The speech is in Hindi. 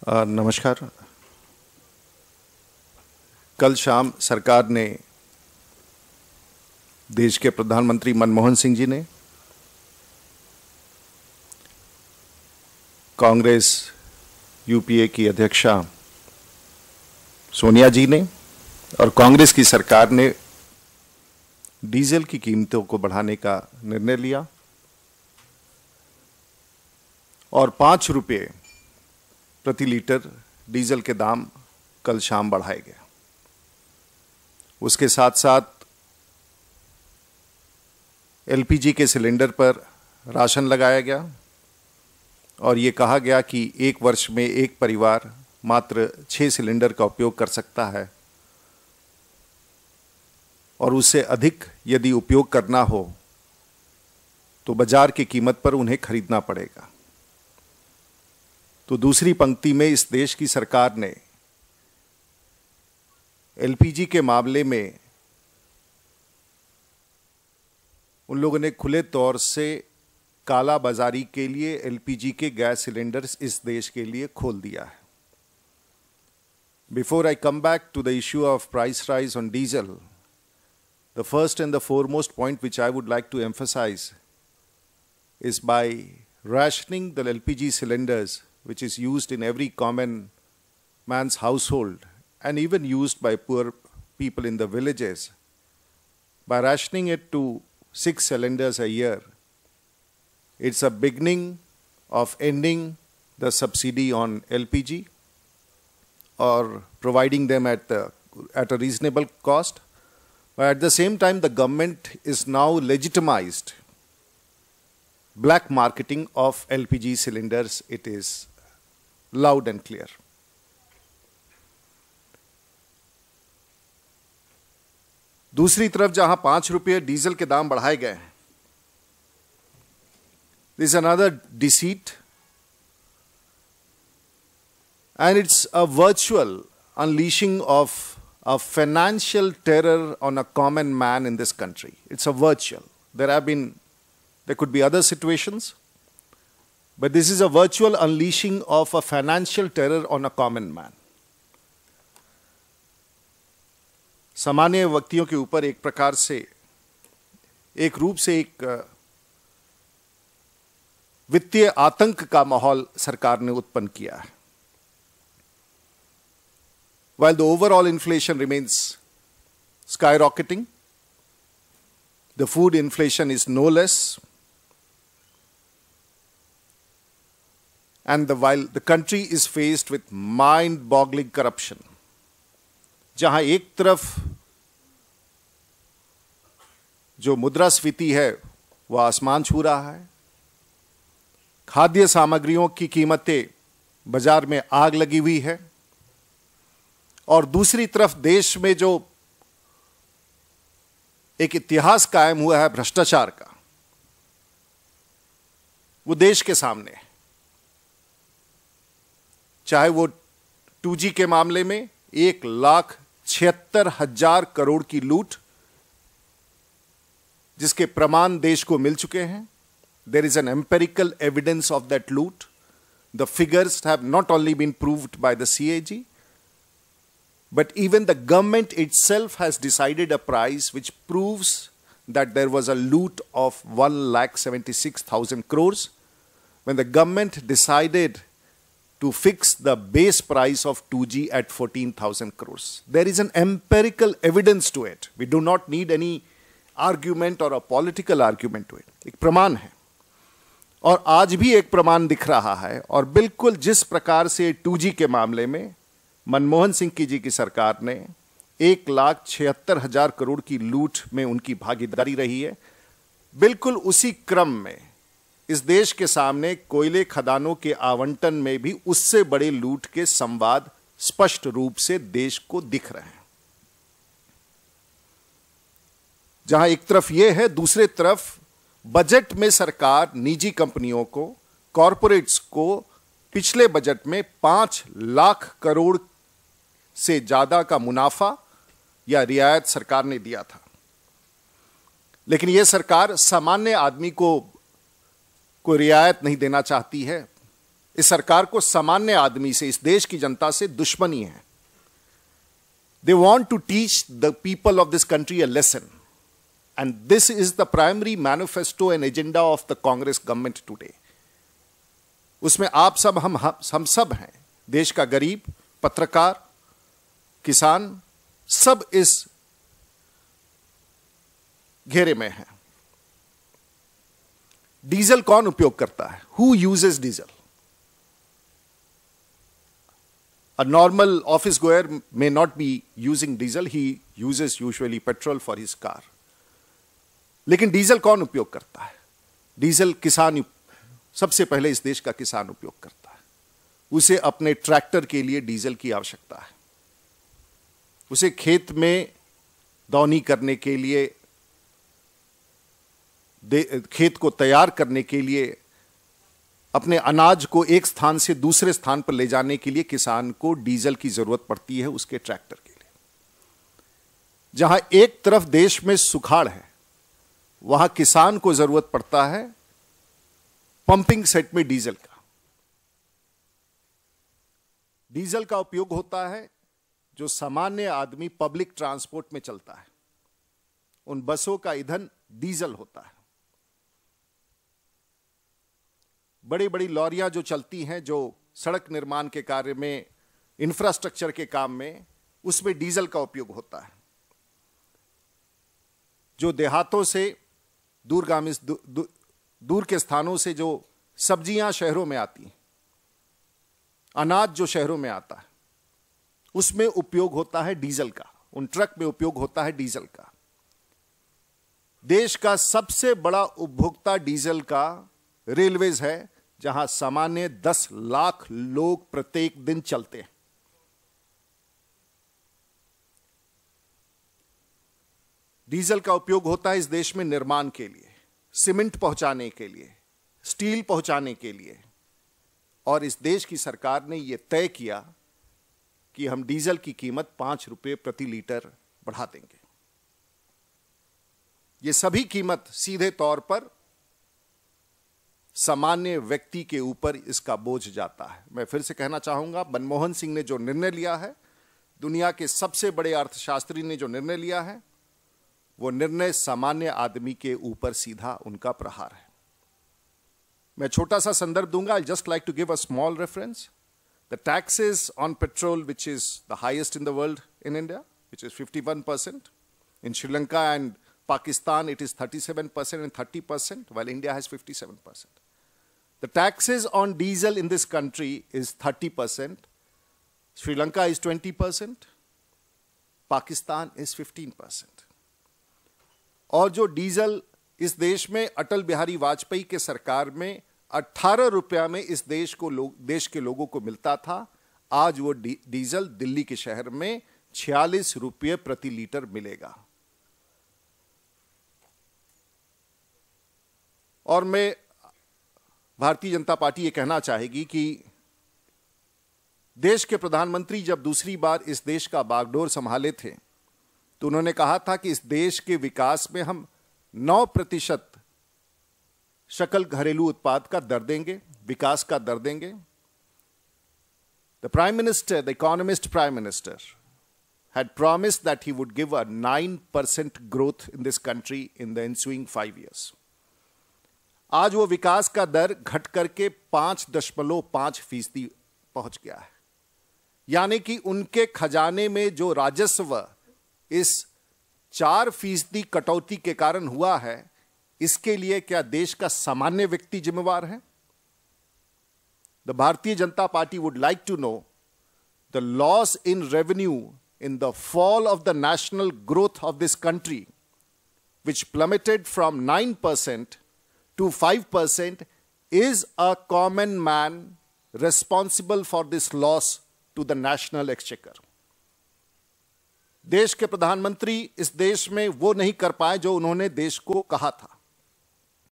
नमस्कार। कल शाम सरकार ने, देश के प्रधानमंत्री मनमोहन सिंह जी ने, कांग्रेस यूपीए की अध्यक्षा सोनिया जी ने और कांग्रेस की सरकार ने डीजल की कीमतों को बढ़ाने का निर्णय लिया और 5 रुपये प्रति लीटर डीजल के दाम कल शाम बढ़ाए गए। उसके साथ साथ एलपीजी के सिलेंडर पर राशन लगाया गया और ये कहा गया कि 1 वर्ष में एक परिवार मात्र 6 सिलेंडर का उपयोग कर सकता है और उससे अधिक यदि उपयोग करना हो तो बाजार की कीमत पर उन्हें खरीदना पड़ेगा। तो दूसरी पंक्ति में इस देश की सरकार ने एलपीजी के मामले में उन लोगों ने खुले तौर से काला बाजारी के लिए एलपीजी के गैस सिलेंडर्स इस देश के लिए खोल दिया है। Before I come back to the issue of price rise on diesel, the first and the foremost point which I would like to emphasize is by rationing the LPG cylinders, which is used in every common man's household and even used by poor people in the villages, by rationing it to 6 cylinders a year, it's a beginning of ending the subsidy on LPG or providing them at a reasonable cost. But at the same time, the government is now legitimized black marketing of LPG cylinders. It is loud and clear. दूसरी तरफ जहां 5 रुपये डीजल के दाम बढ़ाए गए हैं, this is another deceit, and it's a virtual unleashing of a financial terror on a common man in this country. It's a virtual. There could be other situations, but this is a virtual unleashing of a financial terror on a common man. सामान्य व्यक्तियों के ऊपर एक प्रकार से, एक रूप से एक वित्तीय आतंक का माहौल सरकार ने उत्पन्न किया है। While the overall inflation remains skyrocketing, the food inflation is no less, and while the country is faced with mind-boggling corruption, जहां एक तरफ जो मुद्रास्फीति है वह आसमान छू रहा है, खाद्य सामग्रियों की कीमतें बाजार में आग लगी हुई है, और दूसरी तरफ देश में जो एक इतिहास कायम हुआ है भ्रष्टाचार का, वो देश के सामने है। चाहे वो 2G के मामले में 1,76,000 करोड़ की लूट, जिसके प्रमाण देश को मिल चुके हैं। There is an empirical evidence of that loot. The figures have not only been proved by the CAG, but even the government itself has decided a price which proves that there was a loot of 1,76,000 crores when the government decided to fix the base price of 2G at 14,000 crores. There is an empirical evidence to it. We do not need any argument or a political argument to it. एक प्रमाण है, और आज भी एक प्रमाण दिख रहा है। और बिल्कुल जिस प्रकार से 2G के मामले में मनमोहन सिंह जी की सरकार ने 1,76,000 करोड़ की लूट में उनकी भागीदारी रही है, बिल्कुल उसी क्रम में इस देश के सामने कोयले खदानों के आवंटन में भी उससे बड़े लूट के संवाद स्पष्ट रूप से देश को दिख रहे हैं। जहां एक तरफ यह है, दूसरे तरफ बजट में सरकार निजी कंपनियों को, कॉरपोरेट्स को पिछले बजट में 5 लाख करोड़ से ज्यादा का मुनाफा या रियायत सरकार ने दिया था। लेकिन यह सरकार सामान्य आदमी को कोई रियायत नहीं देना चाहती है। इस सरकार को सामान्य आदमी से, इस देश की जनता से दुश्मनी है। They want to teach the people of this country a lesson, and this is the primary manifesto and agenda of the Congress government today. उसमें आप सब, हम सब हैं। देश का गरीब, पत्रकार, किसान, सब इस घेरे में है। डीजल कौन उपयोग करता है? Who uses diesel? A normal office goer may not be using diesel, he uses usually petrol for his car. लेकिन डीजल कौन उपयोग करता है? डीजल किसान, सबसे पहले इस देश का किसान उपयोग करता है। उसे अपने ट्रैक्टर के लिए डीजल की आवश्यकता है, उसे खेत में दौनी करने के लिए, खेत को तैयार करने के लिए, अपने अनाज को एक स्थान से दूसरे स्थान पर ले जाने के लिए किसान को डीजल की जरूरत पड़ती है उसके ट्रैक्टर के लिए। जहां एक तरफ देश में सुखाड़ है, वहां किसान को जरूरत पड़ता है पंपिंग सेट में डीजल का। डीजल का उपयोग होता है जो सामान्य आदमी पब्लिक ट्रांसपोर्ट में चलता है, उन बसों का ईंधन डीजल होता है। बड़ी बड़ी लॉरियां जो चलती हैं, जो सड़क निर्माण के कार्य में, इंफ्रास्ट्रक्चर के काम में, उसमें डीजल का उपयोग होता है। जो देहातों से, दूर के स्थानों से जो सब्जियां शहरों में आती हैं, अनाज जो शहरों में आता है, उसमें उपयोग होता है डीजल का। उन ट्रक में उपयोग होता है डीजल का। देश का सबसे बड़ा उपभोक्ता डीजल का रेलवेज है, जहां सामान्य 10 लाख लोग प्रत्येक दिन चलते हैं। डीजल का उपयोग होता है इस देश में निर्माण के लिए, सीमेंट पहुंचाने के लिए, स्टील पहुंचाने के लिए। और इस देश की सरकार ने यह तय किया कि हम डीजल की कीमत 5 रुपए प्रति लीटर बढ़ा देंगे। ये सभी कीमत सीधे तौर पर सामान्य व्यक्ति के ऊपर इसका बोझ जाता है। मैं फिर से कहना चाहूंगा, मनमोहन सिंह ने जो निर्णय लिया है, दुनिया के सबसे बड़े अर्थशास्त्री ने जो निर्णय लिया है, वो निर्णय सामान्य आदमी के ऊपर सीधा उनका प्रहार है। मैं छोटा सा संदर्भ दूंगा। I just like to give a small reference. The taxes on petrol, which is the highest in the world in India, which is 51%. In Sri Lanka and Pakistan, it is 37% and 30%, while India has 57%. The taxes on diesel in this country is 30%. Sri Lanka is 20%. Pakistan is 15%. और जो डीजल इस देश में अटल बिहारी वाजपेयी के सरकार में 18 रुपया में इस देश के लोगों को मिलता था, आज वो डीजल दिल्ली के शहर में 46 रुपये प्रति लीटर मिलेगा। और मैं, भारतीय जनता पार्टी ये कहना चाहेगी कि देश के प्रधानमंत्री जब दूसरी बार इस देश का बागडोर संभाले थे, तो उन्होंने कहा था कि इस देश के विकास में हम 9% सकल घरेलू उत्पाद का दर देंगे, विकास का दर देंगे। The prime minister, the economist prime minister had promised that he would give a 9% growth in this country in the ensuing 5 years. आज वो विकास का दर घट करके 5.5% पहुंच गया है। यानी कि उनके खजाने में जो राजस्व इस 4% कटौती के कारण हुआ है, इसके लिए क्या देश का सामान्य व्यक्ति जिम्मेवार है? The Bharatiya Janata Party would like to know the loss in revenue in the fall of the national growth of this country, which plummeted from 9% to 5%, is a common man responsible for this loss to the national exchequer. देश के प्रधानमंत्री इस देश में वो नहीं कर पाए जो उन्होंने देश को कहा था।